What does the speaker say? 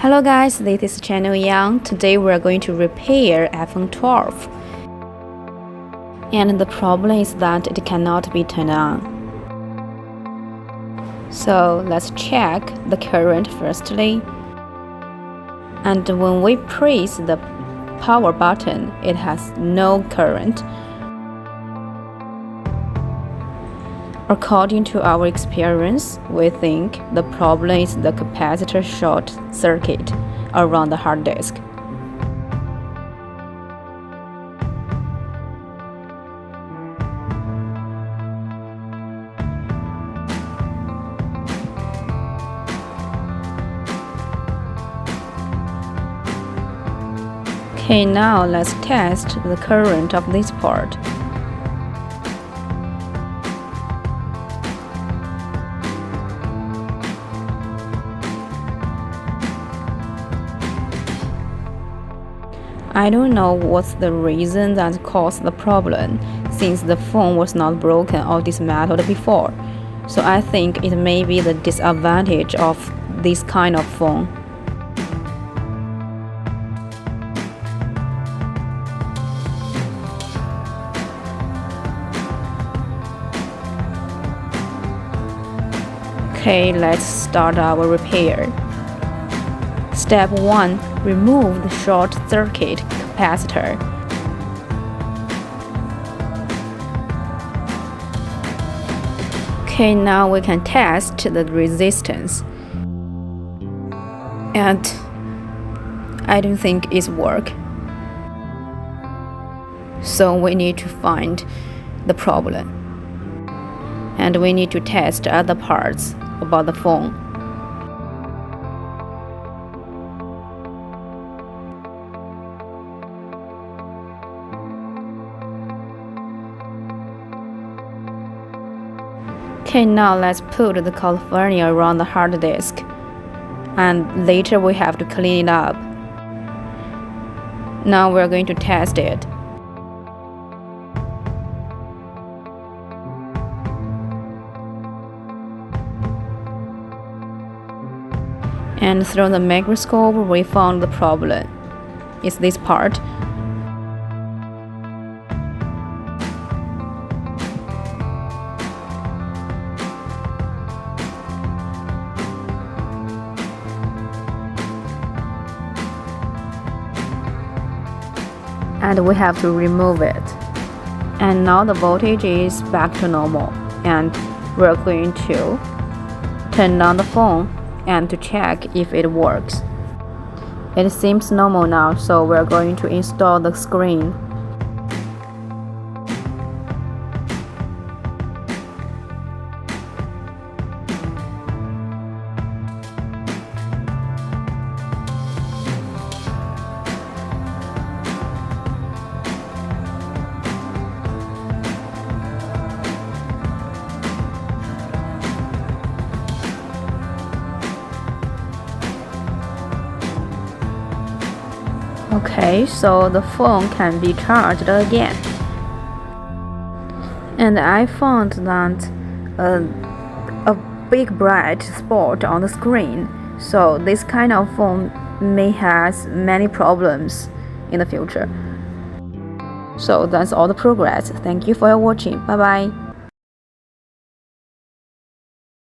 Hello guys, this is Channel Yang. Today we are going to repair iPhone 12. And the problem is that it cannot be turned on. So let's check the current firstly. And when we press the power button, it has no current. According to our experience, we think the problem is the capacitor short circuit around the hard disk. Okay, now let's test the current of this part. I don't know what's the reason that caused the problem, since the phone was not broken or dismantled before. So I think it may be the disadvantage of this kind of phone. Okay, let's start our repair. Step 1. Remove the short circuit capacitor. Okay, now we can test the resistance. And I don't think it's work. So we need to find the problem. And we need to test other parts about the phone. Okay, now let's put the California around the hard disk, and later we have to clean it up. Now we're going to test it. And through the microscope, we found the problem. It's this part. And we have to remove it. And now the voltage is back to normal, and we're going to turn on the phone and to check if it works. It seems normal now, so we're going to install the screen. Okay, so the phone can be charged again. And I found that a big bright spot on the screen. So this kind of phone may have many problems in the future. So that's all the progress. Thank you for your watching. Bye bye.